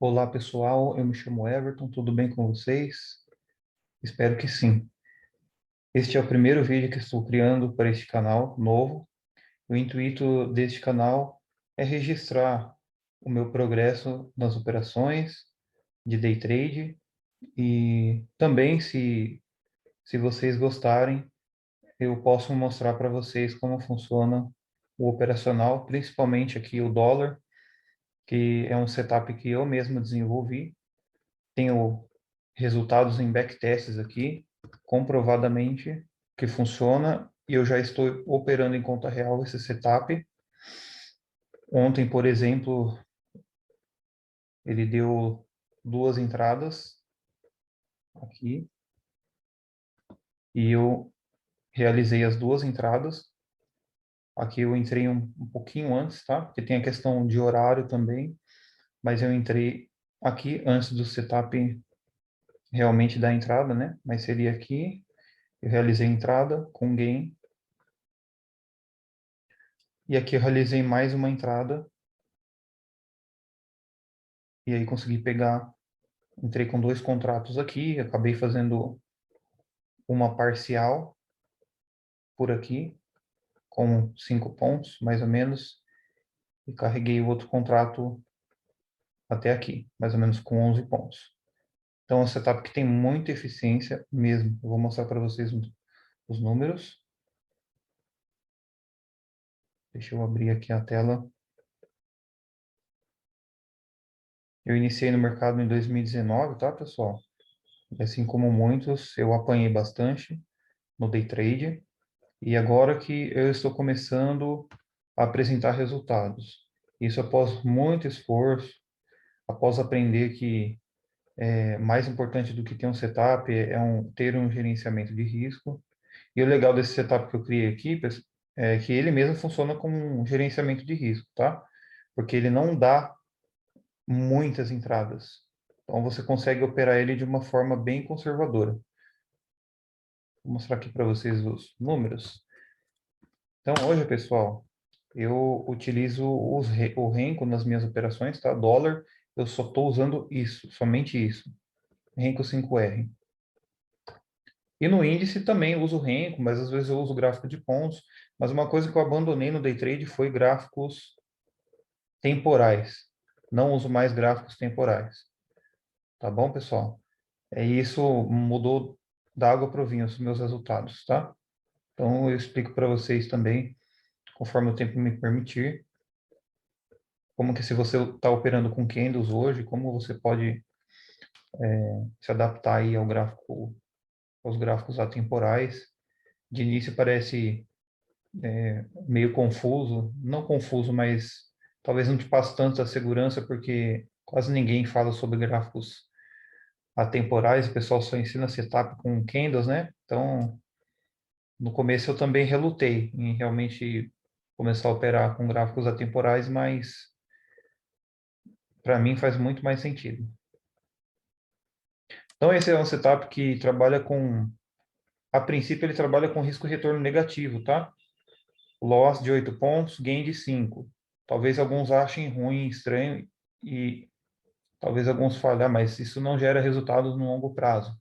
Olá, pessoal. Eu me chamo Everton. Tudo bem com vocês? Espero que sim. Este é o primeiro vídeo que estou criando para este canal novo. O intuito deste canal é registrar o meu progresso nas operações de day trade e também, se vocês gostarem, eu posso mostrar para vocês como funciona o operacional, principalmente aqui o dólar, que é um setup que eu mesmo desenvolvi. Tenho resultados em backtests aqui, comprovadamente que funciona, e eu já estou operando em conta real esse setup. Ontem, por exemplo, ele deu duas entradas aqui, e eu realizei as duas entradas. Aqui eu entrei um pouquinho antes, tá? Porque tem a questão de horário também, mas eu entrei aqui antes do setup realmente da entrada, né? Mas seria aqui, eu realizei a entrada com gain. E aqui eu realizei mais uma entrada. E aí consegui pegar, entrei com dois contratos aqui, acabei fazendo uma parcial por aqui, com 5 pontos, mais ou menos, e carreguei o outro contrato até aqui, mais ou menos com 11 pontos. Então, é um setup que tem muita eficiência mesmo. Eu vou mostrar para vocês os números. Deixa eu abrir aqui a tela. Eu iniciei no mercado em 2019, tá, pessoal? E assim como muitos, eu apanhei bastante no day trade. E agora que eu estou começando a apresentar resultados. Isso após muito esforço, após aprender que mais importante do que ter um setup é ter um gerenciamento de risco. E o legal desse setup que eu criei aqui, é que ele mesmo funciona como um gerenciamento de risco, tá? Porque ele não dá muitas entradas. Então você consegue operar ele de uma forma bem conservadora. Vou mostrar aqui para vocês os números. Então hoje, pessoal, eu utilizo o Renko nas minhas operações, tá? Dólar, eu só estou usando isso, somente isso. Renko 5R. E no índice também uso o Renko, mas às vezes eu uso gráfico de pontos. Mas uma coisa que eu abandonei no day trade foi gráficos temporais. Não uso mais gráficos temporais. Tá bom, pessoal? Isso mudou da água para o vinho os meus resultados, tá? Então eu explico para vocês também, conforme o tempo me permitir, como que se você está operando com candles hoje, como você pode se adaptar aí aos gráficos atemporais. De início parece meio confuso, não confuso, mas talvez não te passe tanta segurança, porque quase ninguém fala sobre gráficos atemporais, o pessoal só ensina setup com candles, né? Então, no começo eu também relutei em realmente começar a operar com gráficos atemporais, mas para mim faz muito mais sentido. Então, esse é um setup que trabalha a princípio ele trabalha com risco retorno negativo, tá? Loss de 8 pontos, gain de 5. Talvez alguns achem ruim, estranho e talvez alguns falem, mas isso não gera resultados no longo prazo.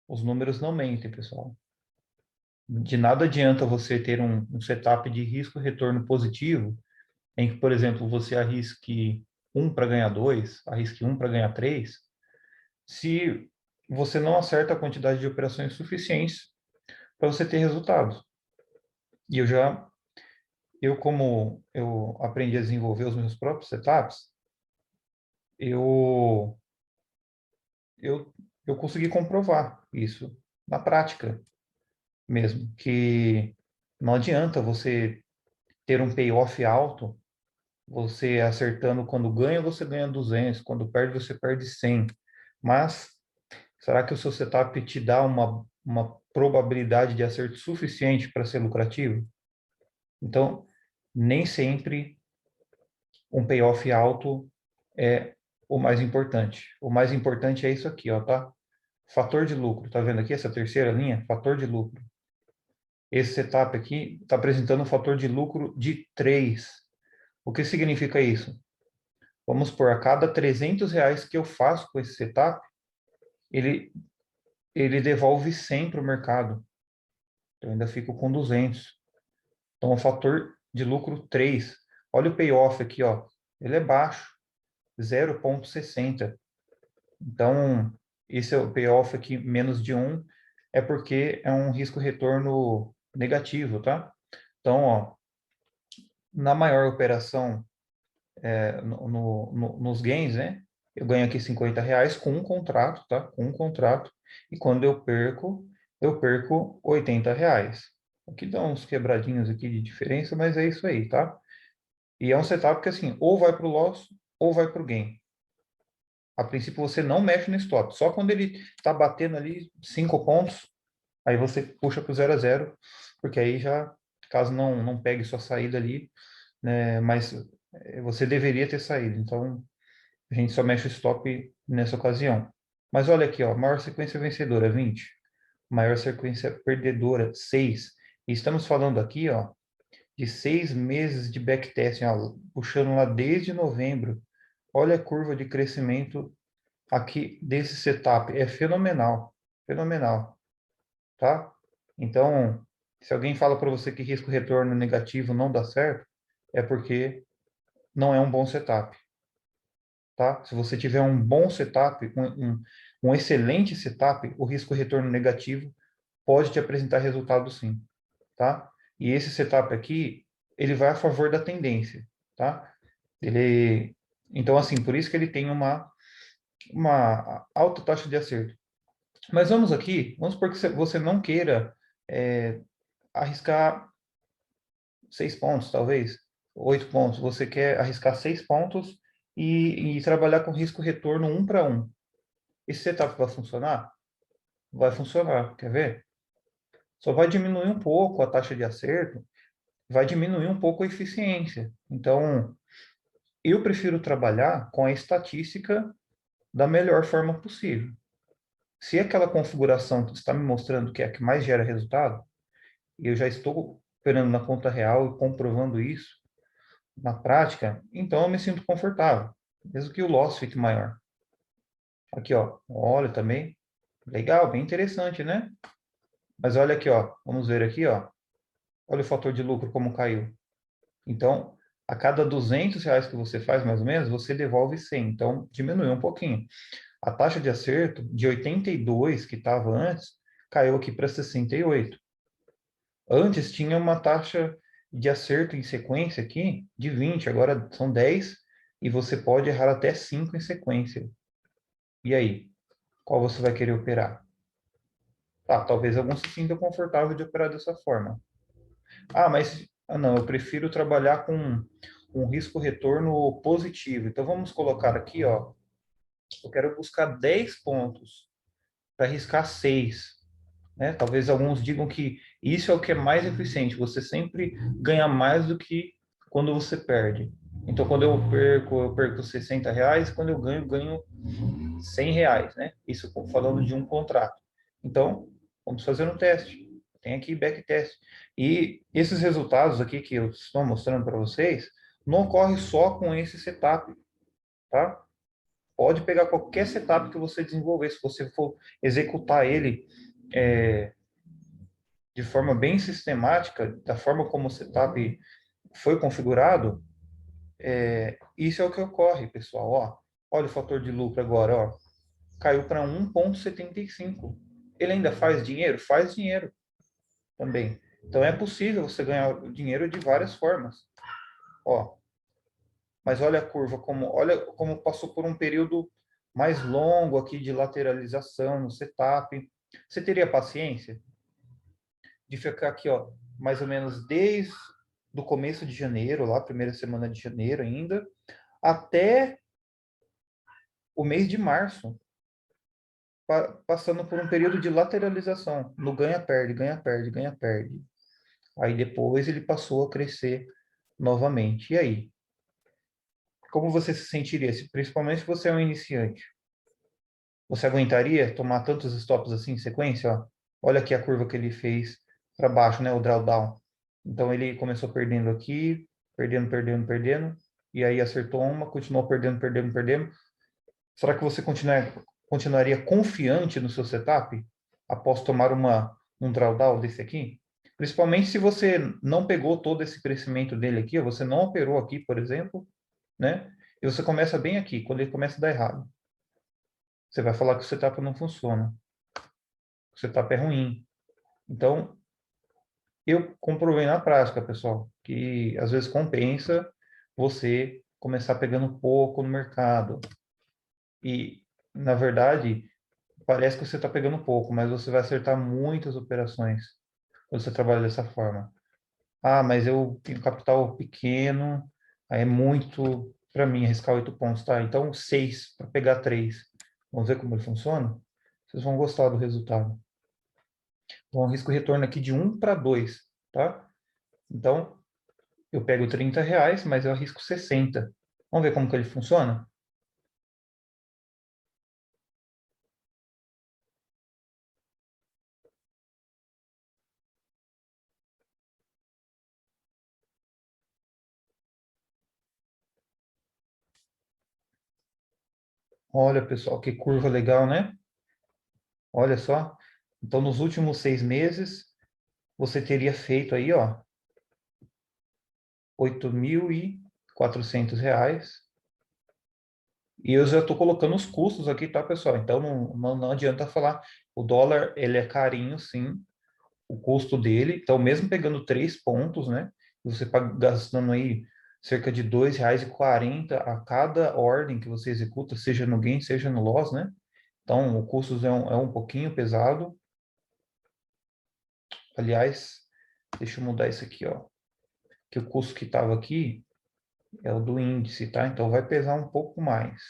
Os números não mentem, pessoal. De nada adianta você ter um setup de risco retorno positivo, em que, por exemplo, você arrisque 1 para ganhar 2, arrisque 1 para ganhar 3, se você não acerta a quantidade de operações suficientes para você ter resultados. E como eu aprendi a desenvolver os meus próprios setups, eu, eu consegui comprovar isso na prática mesmo, que não adianta você ter um payoff alto, você acertando quando ganha, você ganha 200, quando perde, você perde 100. Mas será que o seu setup te dá uma probabilidade de acerto suficiente para ser lucrativo? Então, nem sempre um payoff alto é o mais importante. O mais importante é isso aqui, ó, tá? Fator de lucro. Tá vendo aqui essa terceira linha? Fator de lucro. Esse setup aqui está apresentando um fator de lucro de 3. O que significa isso? Vamos por a cada R$ 300 que eu faço com esse setup, ele, ele devolve 100 para o mercado. Eu ainda fico com 200. Então, o fator de lucro 3. Olha o payoff aqui, ó. Ele é baixo, 0,60. Então, esse é o payoff aqui, menos de 1, é porque é um risco-retorno negativo, tá? Então, ó, na maior operação, nos gains, né? Eu ganho aqui R$ 50 com um contrato, tá? Com um contrato. E quando eu perco R$ 80. Aqui dá uns quebradinhos aqui de diferença, mas é isso aí, tá? E é um setup que, assim, ou vai para o loss ou vai para o gain. A princípio, você não mexe no stop. Só quando ele está batendo ali 5 pontos, aí você puxa para o 0 a 0, porque aí já, caso não pegue sua saída ali, né, mas você deveria ter saído. Então, a gente só mexe o stop nessa ocasião. Mas olha aqui, ó, maior sequência vencedora, 20. Maior sequência perdedora, 6. E estamos falando aqui, ó, de 6 meses de backtesting, ó, puxando lá desde novembro. Olha a curva de crescimento aqui desse setup. É fenomenal, fenomenal, tá? Então, se alguém fala para você que risco-retorno negativo não dá certo, é porque não é um bom setup, tá? Se você tiver um bom setup, um excelente setup, o risco-retorno negativo pode te apresentar resultado sim, tá? E esse setup aqui, ele vai a favor da tendência, tá? Ele, então, assim, por isso que ele tem uma alta taxa de acerto. Mas vamos aqui, vamos supor que você não queira arriscar 6 pontos, talvez, 8 pontos. Você quer arriscar 6 pontos e trabalhar com risco-retorno 1 para 1. Esse setup vai funcionar? Vai funcionar, quer ver? Só vai diminuir um pouco a taxa de acerto, vai diminuir um pouco a eficiência. Então, eu prefiro trabalhar com a estatística da melhor forma possível. Se aquela configuração está me mostrando que é a que mais gera resultado, e eu já estou operando na conta real e comprovando isso na prática, então eu me sinto confortável, mesmo que o loss fique maior. Aqui, ó, olha também, legal, bem interessante, né? Mas olha aqui, ó, vamos ver aqui, ó, olha o fator de lucro como caiu. Então, a cada R$ 200 que você faz, mais ou menos, você devolve 100, então diminuiu um pouquinho. A taxa de acerto de 82 que estava antes, caiu aqui para 68. Antes tinha uma taxa de acerto em sequência aqui de 20, agora são 10 e você pode errar até 5 em sequência. E aí, qual você vai querer operar? Tá, talvez algum se sinta confortável de operar dessa forma. Não, eu prefiro trabalhar com um risco-retorno positivo. Então vamos colocar aqui, ó, eu quero buscar 10 pontos para arriscar 6. Né? Talvez alguns digam que isso é o que é mais eficiente. Você sempre ganha mais do que quando você perde. Então, quando eu perco R$ 60. Quando eu ganho R$ 100, né? Isso falando de um contrato. Então, vamos fazer um teste. Tem aqui backtest. E esses resultados aqui que eu estou mostrando para vocês, não ocorre só com esse setup, tá? Pode pegar qualquer setup que você desenvolver, se você for executar ele de forma bem sistemática, da forma como o setup foi configurado, isso é o que ocorre, pessoal. Ó, olha o fator de lucro agora, ó, caiu para 1,75. Ele ainda faz dinheiro? Faz dinheiro também. Então é possível você ganhar dinheiro de várias formas. Ó, mas olha como passou por um período mais longo aqui de lateralização no setup. Você teria paciência de ficar aqui, ó, mais ou menos desde do começo de janeiro, lá, primeira semana de janeiro ainda, até o mês de março, passando por um período de lateralização, no ganha-perde, ganha-perde, ganha-perde. Aí depois ele passou a crescer novamente. E aí? Como você se sentiria, principalmente se você é um iniciante? Você aguentaria tomar tantos stops assim em sequência? Ó? Olha aqui a curva que ele fez para baixo, né? O drawdown. Então ele começou perdendo aqui, perdendo, perdendo, perdendo. e aí acertou uma, continuou perdendo, perdendo, perdendo. Será que você continuaria confiante no seu setup após tomar um drawdown desse aqui? Principalmente se você não pegou todo esse crescimento dele aqui, você não operou aqui, por exemplo, né? E você começa bem aqui, quando ele começa a dar errado. Você vai falar que o setup não funciona. O setup é ruim. Então, eu comprovei na prática, pessoal, que às vezes compensa você começar pegando pouco no mercado. E, na verdade, parece que você está pegando pouco, mas você vai acertar muitas operações quando você trabalha dessa forma. Ah, mas eu tenho capital pequeno, aí é muito para mim arriscar 8 pontos, tá? Então, 6 para pegar 3. Vamos ver como ele funciona? Vocês vão gostar do resultado. Então, risco retorno aqui de 1 para 2, tá? Então, eu pego R$ 30, mas eu arrisco 60. Vamos ver como que ele funciona? Olha, pessoal, que curva legal, né? Olha só. Então, nos últimos 6 meses, você teria feito aí, ó, R$ 8.400. E eu já estou colocando os custos aqui, tá, pessoal? Então, não adianta falar. O dólar, ele é carinho, sim, o custo dele. Então, mesmo pegando 3 pontos, né? Você gastando aí cerca de R$ 2,40 a cada ordem que você executa, seja no gain, seja no loss, né? Então, o custo é um pouquinho pesado. Aliás, deixa eu mudar isso aqui, ó. Que o custo que estava aqui é o do índice, tá? Então, vai pesar um pouco mais.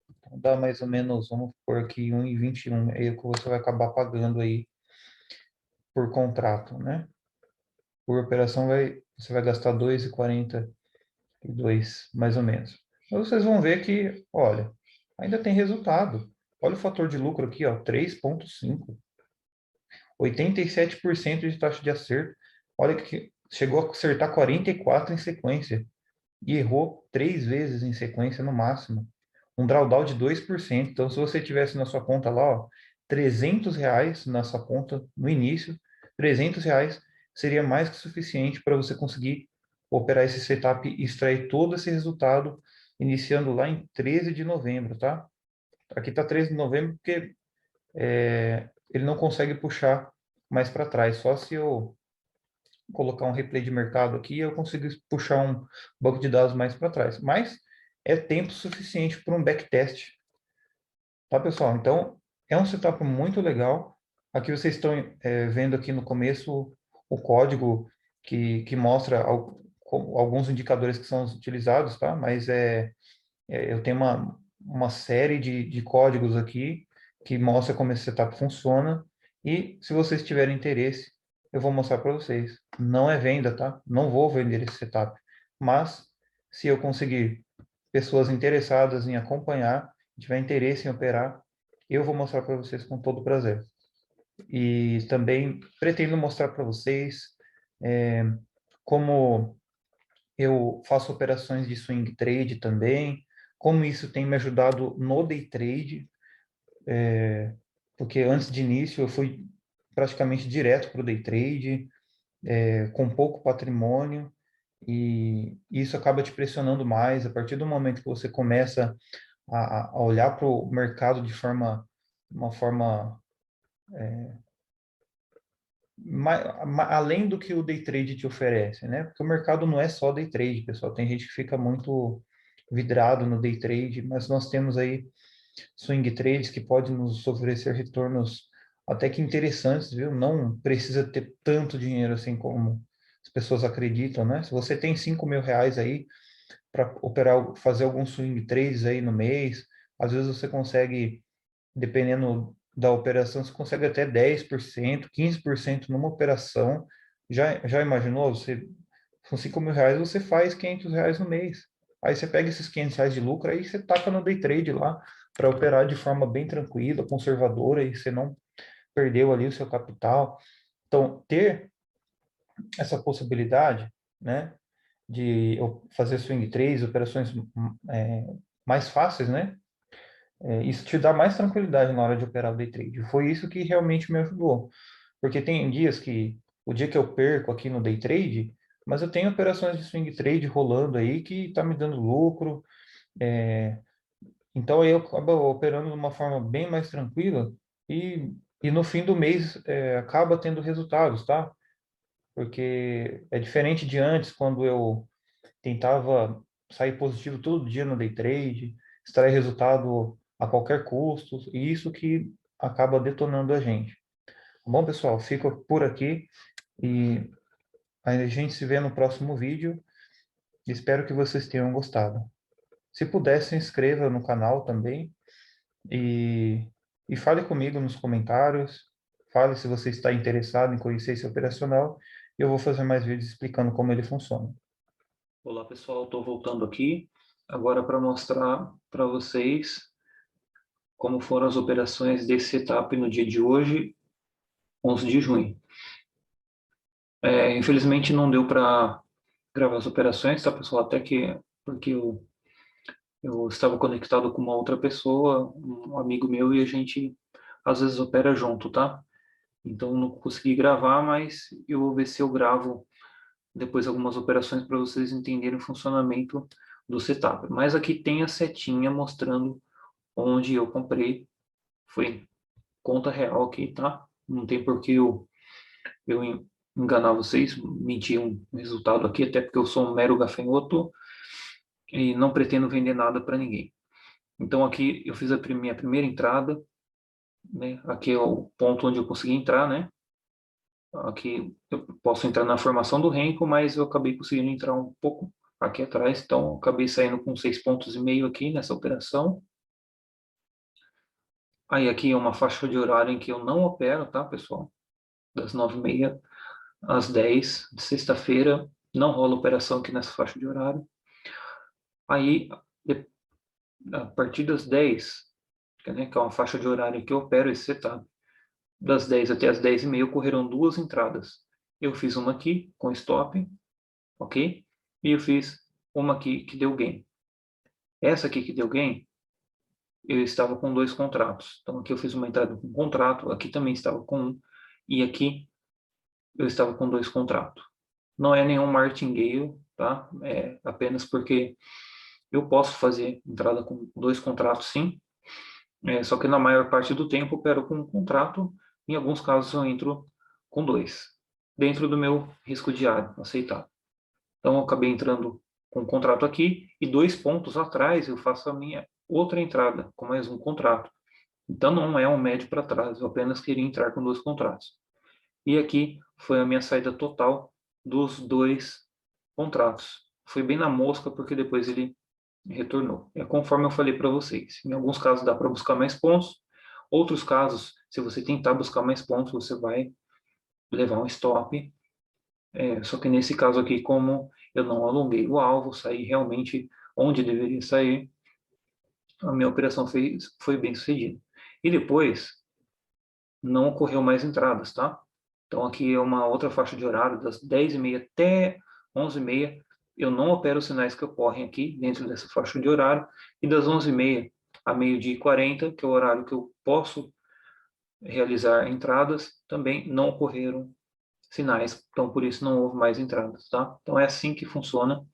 Então, dá mais ou menos, vamos pôr aqui 1,21. É o que você vai acabar pagando aí por contrato, né? Por operação, você vai gastar 2,42, mais ou menos. Mas vocês vão ver que, olha, ainda tem resultado. Olha o fator de lucro aqui, ó, 3,5. 87% de taxa de acerto. Olha que chegou a acertar 44 em sequência e errou 3 vezes em sequência no máximo. Um drawdown de 2%. Então, se você tivesse na sua conta lá, ó, R$ 300 na sua conta no início, R$ 300 seria mais que suficiente para você conseguir operar esse setup e extrair todo esse resultado, iniciando lá em 13 de novembro, tá? Aqui está 13 de novembro porque ele não consegue puxar mais para trás. Só se eu colocar um replay de mercado aqui, eu consigo puxar um banco de dados mais para trás. Mas é tempo suficiente para um backtest, tá, pessoal? Então, é um setup muito legal. Aqui vocês estão vendo aqui no começo o código que mostra alguns indicadores que são utilizados, tá? Mas eu tenho uma série de códigos aqui que mostra como esse setup funciona. E se vocês tiverem interesse, eu vou mostrar para vocês. Não é venda, tá? Não vou vender esse setup. Mas, se eu conseguir pessoas interessadas em acompanhar, tiver interesse em operar, eu vou mostrar para vocês com todo prazer. E também pretendo mostrar para vocês como eu faço operações de swing trade também, como isso tem me ajudado no day trade, porque antes de início eu fui praticamente direto para o day trade, com pouco patrimônio, e isso acaba te pressionando mais. A partir do momento que você começa a olhar para o mercado de uma forma além do que o day trade te oferece, né? Porque o mercado não é só day trade, pessoal. Tem gente que fica muito vidrado no day trade, mas nós temos aí swing trades que podem nos oferecer retornos até que interessantes, viu? Não precisa ter tanto dinheiro assim como as pessoas acreditam, né? Se você tem R$ 5.000 aí para operar, fazer alguns swing trades aí no mês, às vezes você consegue, dependendo da operação, você consegue até 10%, 15% numa operação. Já imaginou? Com R$ 5.000, você faz R$ 500 no mês. Aí você pega esses R$ 500 de lucro, aí você taca no day trade lá para operar de forma bem tranquila, conservadora, e você não perdeu ali o seu capital. Então, ter essa possibilidade, né? de eu fazer swing trades, operações mais fáceis, né? Isso te dá mais tranquilidade na hora de operar o day trade. Foi isso que realmente me ajudou. Porque tem dias que, o dia que eu perco aqui no day trade, mas eu tenho operações de swing trade rolando aí que tá me dando lucro. é, então aí eu acabo operando de uma forma bem mais tranquila e no fim do mês acaba tendo resultados, tá? Porque é diferente de antes, quando eu tentava sair positivo todo dia no day trade, extrair resultado a qualquer custo, e isso que acaba detonando a gente. Tá bom, pessoal? Fico por aqui e a gente se vê no próximo vídeo. Espero que vocês tenham gostado. Se puder, se inscreva no canal também e, e fale comigo nos comentários. Fale se você está interessado em conhecer esse operacional. Eu vou fazer mais vídeos explicando como ele funciona. Olá pessoal, estou voltando aqui agora para mostrar para vocês como foram as operações desse setup no dia de hoje, 11 de junho. Infelizmente não deu para gravar as operações, tá pessoal? Até que porque eu estava conectado com uma outra pessoa, um amigo meu, e a gente às vezes opera junto, tá? Então não consegui gravar, mas eu vou ver se eu gravo depois algumas operações para vocês entenderem o funcionamento do setup. Mas aqui tem a setinha mostrando onde eu comprei. Foi conta real aqui, tá? Não tem por que eu enganar vocês, mentir um resultado aqui, até porque eu sou um mero gafanhoto e não pretendo vender nada para ninguém. Então aqui eu fiz a minha primeira entrada, né? Aqui é o ponto onde eu consegui entrar, né? Aqui eu posso entrar na formação do Renko, mas eu acabei conseguindo entrar um pouco aqui atrás, então acabei saindo com 6,5 pontos aqui nessa operação. Aí aqui é uma faixa de horário em que eu não opero, tá, pessoal? Das 9h30 às 10 de sexta-feira, não rola operação aqui nessa faixa de horário. Aí, a partir das 10, né, que é uma faixa de horário que eu opero esse setup, das 10 até as 10h30 ocorreram duas entradas. Eu fiz uma aqui com stop, ok? E eu fiz uma aqui que deu gain. Essa aqui que deu gain, eu estava com dois contratos. Então aqui eu fiz uma entrada com um contrato, aqui também estava com um, e aqui eu estava com dois contratos. Não é nenhum martingale, tá? É apenas porque eu posso fazer entrada com dois contratos, sim. Só que na maior parte do tempo eu opero com um contrato. Em alguns casos eu entro com dois, dentro do meu risco diário, aceitável. Então eu acabei entrando com um contrato aqui e 2 pontos atrás eu faço a minha outra entrada com mais um contrato. Então não é um médio para trás, eu apenas queria entrar com dois contratos. E aqui foi a minha saída total dos dois contratos. Foi bem na mosca porque depois ele retornou. É conforme eu falei para vocês. Em alguns casos dá para buscar mais pontos, outros casos, se você tentar buscar mais pontos, você vai levar um stop. Só que nesse caso aqui, como eu não alonguei o alvo, saí realmente onde deveria sair, a minha operação foi bem sucedida. E depois, não ocorreu mais entradas, tá? Então aqui é uma outra faixa de horário, das 10h30 até 11h30, eu não opero os sinais que ocorrem aqui dentro dessa faixa de horário, e das 11h30 a 12h40, que é o horário que eu posso realizar entradas, também não ocorreram sinais, então por isso não houve mais entradas, tá? Então é assim que funciona.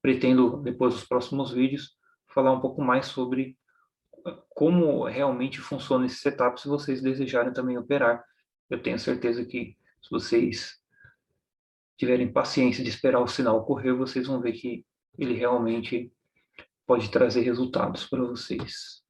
Pretendo, depois dos próximos vídeos, falar um pouco mais sobre como realmente funciona esse setup, se vocês desejarem também operar. Eu tenho certeza que se vocês tiverem paciência de esperar o sinal ocorrer, vocês vão ver que ele realmente pode trazer resultados para vocês.